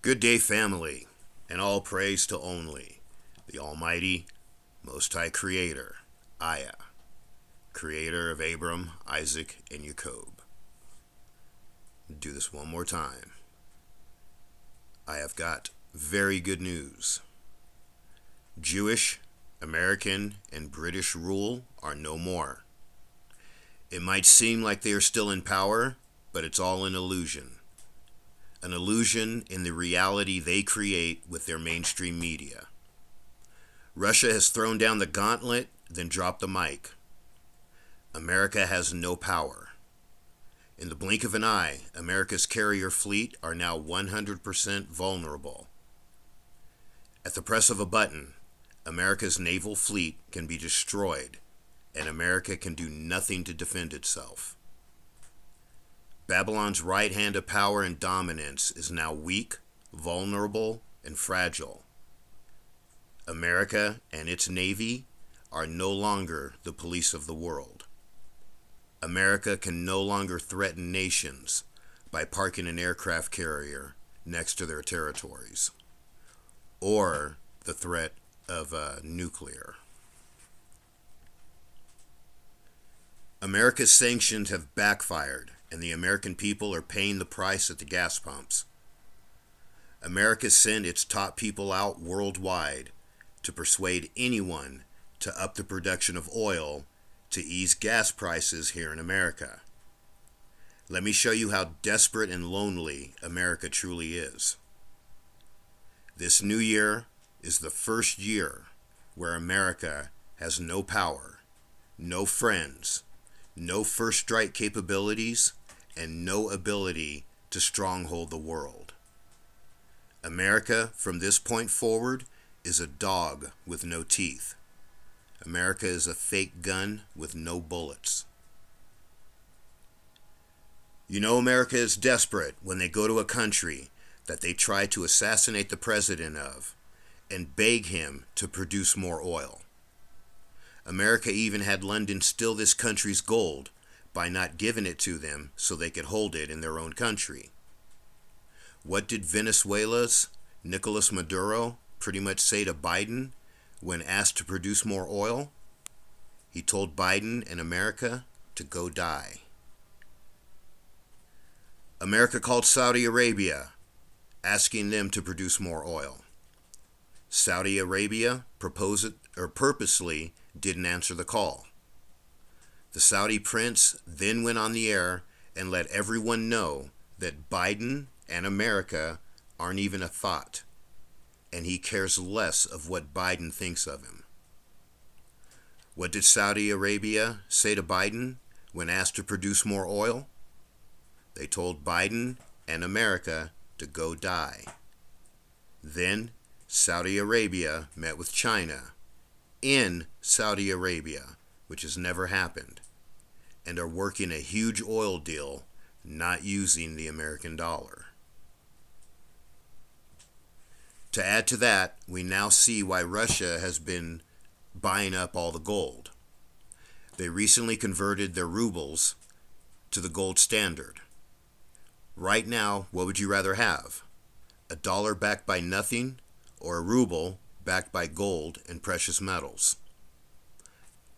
Good day, family, and all praise to only the Almighty, Most High Creator, Aya, Creator of Abram, Isaac, and Yacob. Do this one more time. I have got very good news. Jewish, American, and British rule are no more. It might seem like they are still in power, but it's all an illusion. An illusion in the reality they create with their mainstream media. Russia has thrown down the gauntlet, then dropped the mic. America has no power. In the blink of an eye, America's carrier fleet are now 100% vulnerable. At the press of a button, America's naval fleet can be destroyed, and America can do nothing to defend itself. Babylon's right hand of power and dominance is now weak, vulnerable, and fragile. America and its Navy are no longer the police of the world. America can no longer threaten nations by parking an aircraft carrier next to their territories, or the threat of nuclear. America's sanctions have backfired, and the American people are paying the price at the gas pumps. America sent its top people out worldwide to persuade anyone to up the production of oil to ease gas prices here in America. Let me show you how desperate and lonely America truly is. This new year is the first year where America has no power, no friends, no first strike capabilities, and no ability to stronghold the world. America, from this point forward, is a dog with no teeth. America is a fake gun with no bullets. You know America is desperate when they go to a country that they try to assassinate the president of and beg him to produce more oil. America even had London steal this country's gold by not giving it to them so they could hold it in their own country. What did Venezuela's Nicolas Maduro pretty much say to Biden when asked to produce more oil? He told Biden and America to go die. America called Saudi Arabia, asking them to produce more oil. Saudi Arabia purposely didn't answer the call. The Saudi prince then went on the air and let everyone know that Biden and America aren't even a thought, and he cares less of what Biden thinks of him. What did Saudi Arabia say to Biden when asked to produce more oil? They told Biden and America to go die. Then Saudi Arabia met with China in Saudi Arabia, which has never happened, and are working a huge oil deal not using the American dollar. To add to that, we now see why Russia has been buying up all the gold. They recently converted their rubles to the gold standard. Right now, what would you rather have? A dollar backed by nothing, or a ruble backed by gold and precious metals?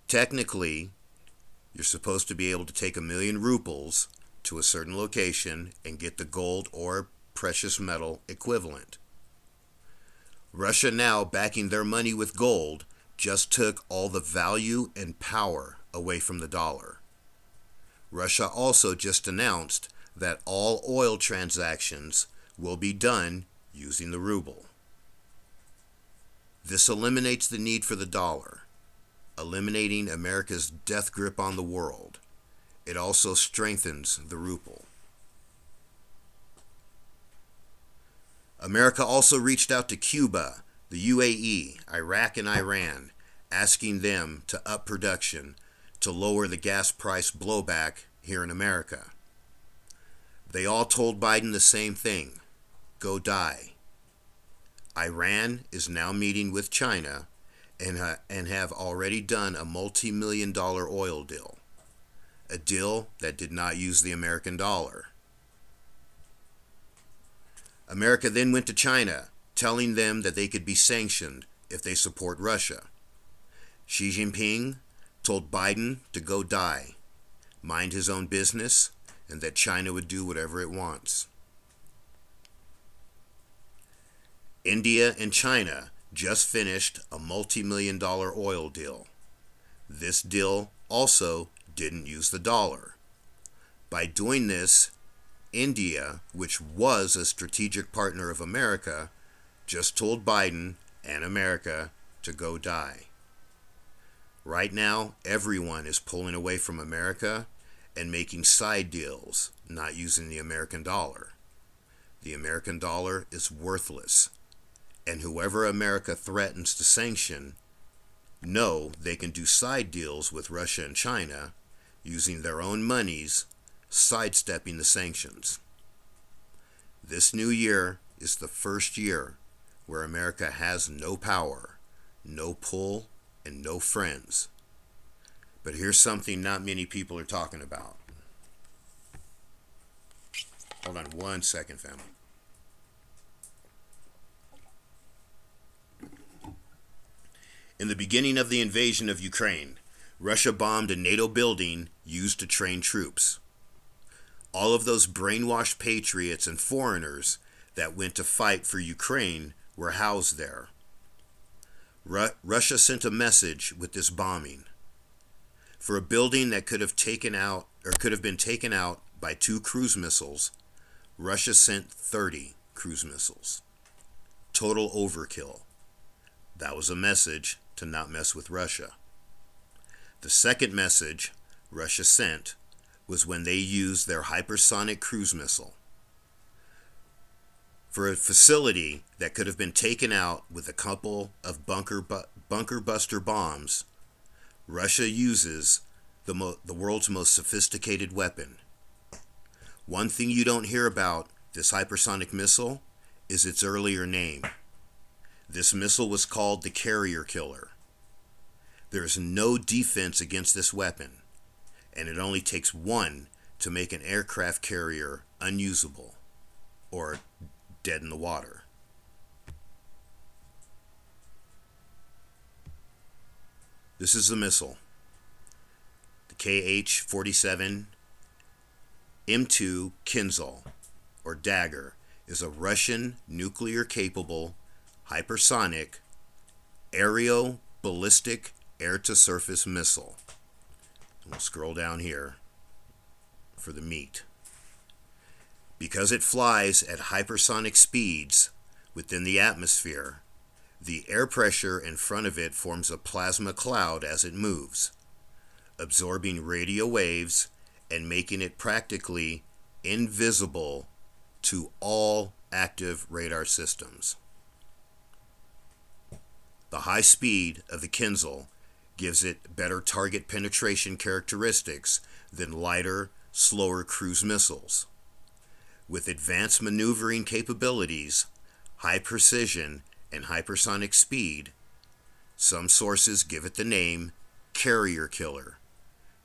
Technically, you're supposed to be able to take 1,000,000 rubles to a certain location and get the gold or precious metal equivalent. Russia, now backing their money with gold, just took all the value and power away from the dollar. Russia also just announced that all oil transactions will be done using the ruble. This eliminates the need for the dollar, eliminating America's death grip on the world. It also strengthens the ruble. America also reached out to Cuba, the UAE, Iraq, and Iran, asking them to up production to lower the gas price blowback here in America. They all told Biden the same thing: go die. Iran is now meeting with China and have already done a multi-million-dollar oil deal, a deal that did not use the American dollar. America then went to China, telling them that they could be sanctioned if they support Russia. Xi Jinping told Biden to go die, mind his own business, and that China would do whatever it wants. India and China just finished a multi-million-dollar oil deal. This deal also didn't use the dollar. By doing this, India, which was a strategic partner of America, just told Biden and America to go die. Right now, everyone is pulling away from America and making side deals, not using the American dollar. The American dollar is worthless, and whoever America threatens to sanction know they can do side deals with Russia and China using their own monies, sidestepping the sanctions. This new year is the first year where America has no power, no pull, and no friends. But here's something not many people are talking about. Hold on one second, family. In the beginning of the invasion of Ukraine, Russia bombed a NATO building used to train troops. All of those brainwashed patriots and foreigners that went to fight for Ukraine were housed there. Russia sent a message with this bombing. For a building that could have been taken out by 2 cruise missiles, Russia sent 30 cruise missiles. Total overkill. That was a message to not mess with Russia. The second message Russia sent was when they used their hypersonic cruise missile. For a facility that could have been taken out with a couple of bunker buster bombs, Russia uses the world's most sophisticated weapon. One thing you don't hear about this hypersonic missile is its earlier name. This missile was called the Carrier Killer. There is no defense against this weapon, and it only takes one to make an aircraft carrier unusable or dead in the water. This is the missile. The KH-47 M2 Kinzhal, or Dagger, is a Russian nuclear-capable hypersonic aerial ballistic air-to-surface missile. We'll scroll down here for the meat. Because it flies at hypersonic speeds within the atmosphere, the air pressure in front of it forms a plasma cloud as it moves, absorbing radio waves and making it practically invisible to all active radar systems. The high speed of the Kinzhal gives it better target penetration characteristics than lighter, slower cruise missiles. With advanced maneuvering capabilities, high precision, and hypersonic speed, some sources give it the name Carrier Killer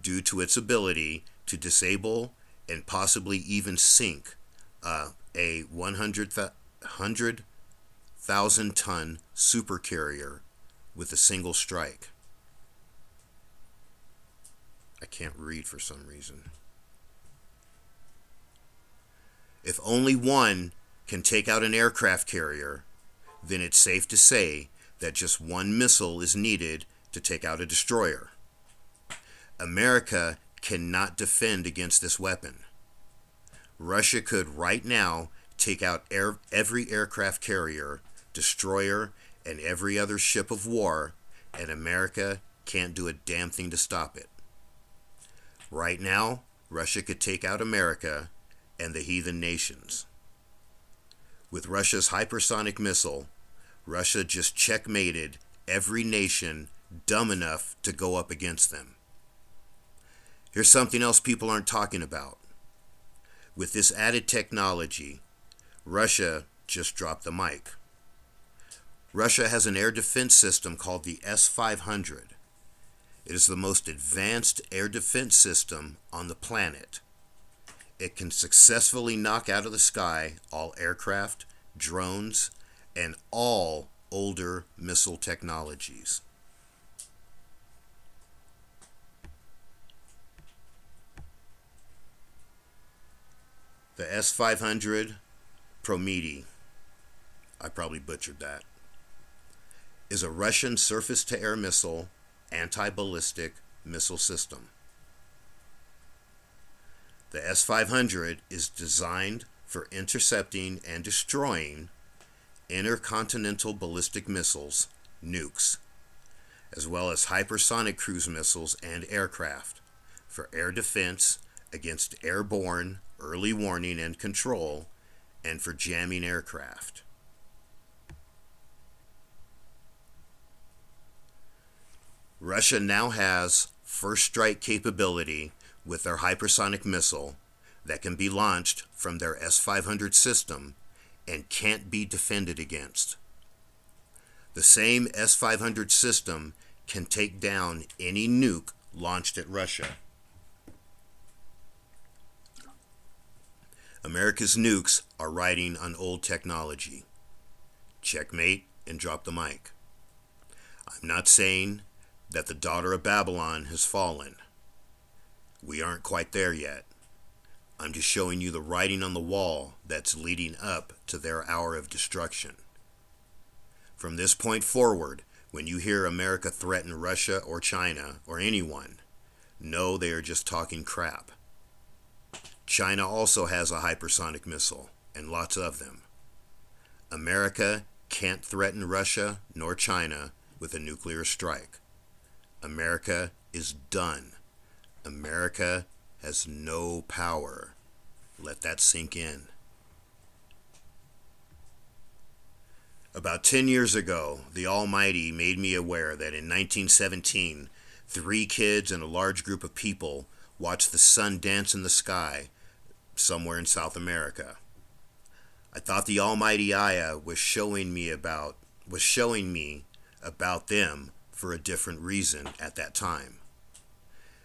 due to its ability to disable and possibly even sink a 100,000-ton supercarrier with a single strike. I can't read for some reason. If only one can take out an aircraft carrier, then it's safe to say that just one missile is needed to take out a destroyer. America cannot defend against this weapon. Russia could right now take out every aircraft carrier, destroyer, and every other ship of war, and America can't do a damn thing to stop it. Right now, Russia could take out America and the heathen nations. With Russia's hypersonic missile, Russia just checkmated every nation dumb enough to go up against them. Here's something else people aren't talking about. With this added technology, Russia just dropped the mic. Russia has an air defense system called the S-500. It is the most advanced air defense system on the planet. it can successfully knock out of the sky all aircraft, drones, and all older missile technologies. The S-500 Prometi, I probably butchered that, is a Russian surface-to-air missile anti-ballistic missile system. The S-500 is designed for intercepting and destroying intercontinental ballistic missiles, nukes, as well as hypersonic cruise missiles and aircraft for air defense against airborne early warning and control, and for jamming aircraft. Russia now has first strike capability with their hypersonic missile that can be launched from their S-500 system and can't be defended against. The same S-500 system can take down any nuke launched at Russia. America's nukes are riding on old technology. Checkmate and drop the mic. I'm not saying that the daughter of Babylon has fallen. We aren't quite there yet. I'm just showing you the writing on the wall that's leading up to their hour of destruction. From this point forward, when you hear America threaten Russia or China or anyone, know they are just talking crap. China also has a hypersonic missile, and lots of them. America can't threaten Russia nor China with a nuclear strike. America is done. America has no power. Let that sink in. About 10 years ago, the Almighty made me aware that in 1917, 3 kids and a large group of people watched the sun dance in the sky somewhere in South America. I thought the Almighty Aya was showing me about them for a different reason at that time.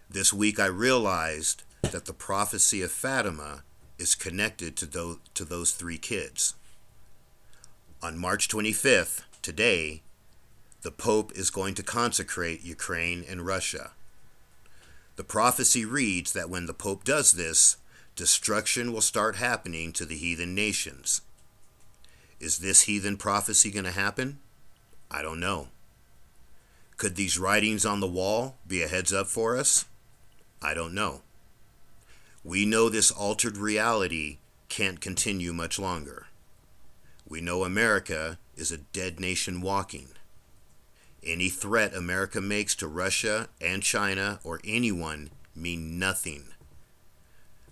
This week I realized that the prophecy of Fatima is connected to those 3 kids. On March 25th, today, the Pope is going to consecrate Ukraine and Russia. The prophecy reads that when the Pope does this, destruction will start happening to the heathen nations. Is this heathen prophecy going to happen? I don't know. Could these writings on the wall be a heads up for us? I don't know. We know this altered reality can't continue much longer. We know America is a dead nation walking. Any threat America makes to Russia and China or anyone mean nothing.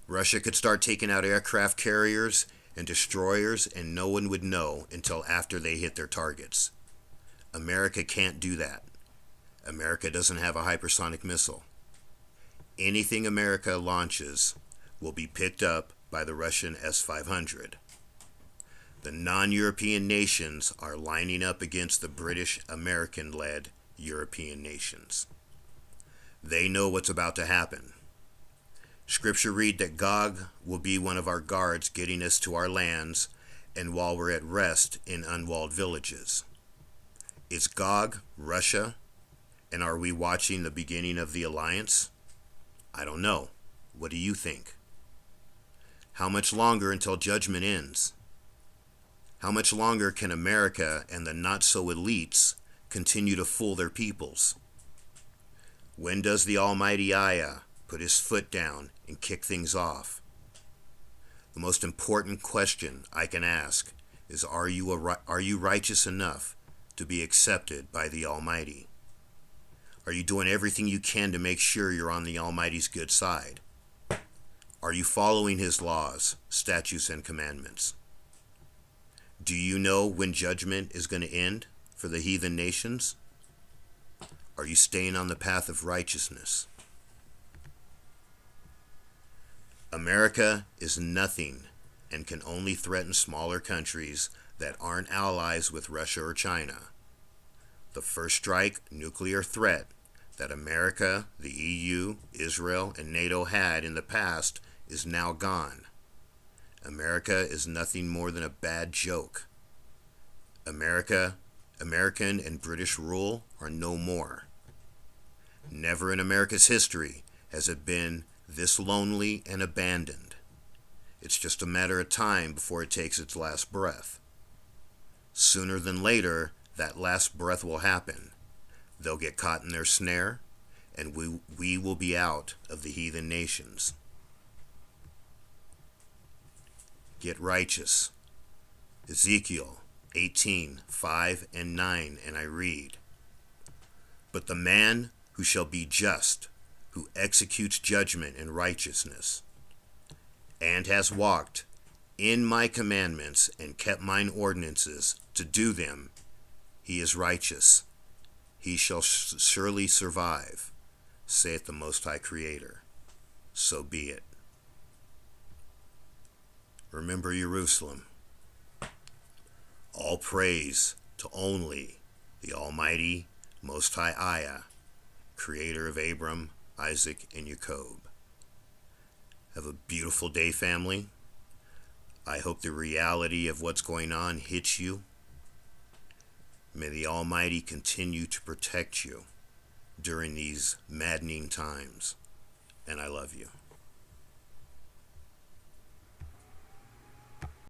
Russia could start taking out aircraft carriers and destroyers and no one would know until after they hit their targets. America can't do that. America doesn't have a hypersonic missile. Anything America launches will be picked up by the Russian S-500. The non-European nations are lining up against the British-American-led European nations. They know what's about to happen. Scripture read that Gog will be one of our guards getting us to our lands and while we're at rest in unwalled villages. Is Gog Russia? And are we watching the beginning of the alliance? I don't know. What do you think? How much longer until judgment ends? How much longer can America and the not-so-elites continue to fool their peoples? When does the Almighty Aya put his foot down and kick things off? The most important question I can ask is, are you righteous enough to be accepted by the Almighty? Are you doing everything you can to make sure you're on the Almighty's good side? Are you following his laws, statutes, and commandments? Do you know when judgment is going to end for the heathen nations? Are you staying on the path of righteousness? America is nothing and can only threaten smaller countries that aren't allies with Russia or China. The first strike nuclear threat that America, the EU, Israel, and NATO had in the past is now gone. America is nothing more than a bad joke. American and British rule are no more. Never in America's history has it been this lonely and abandoned. It's just a matter of time before it takes its last breath. Sooner than later, that last breath will happen. They'll get caught in their snare, and we will be out of the heathen nations. Get righteous. Ezekiel 18:5 and 9, and I read, "But the man who shall be just, who executes judgment and righteousness, and has walked in my commandments and kept mine ordinances to do them, he is righteous. He shall surely survive, saith the Most High Creator. So be it." Remember Jerusalem. All praise to only the Almighty, Most High Ayah, Creator of Abram, Isaac, and Yacob. Have a beautiful day, family. I hope the reality of what's going on hits you. May the Almighty continue to protect you during these maddening times. And I love you.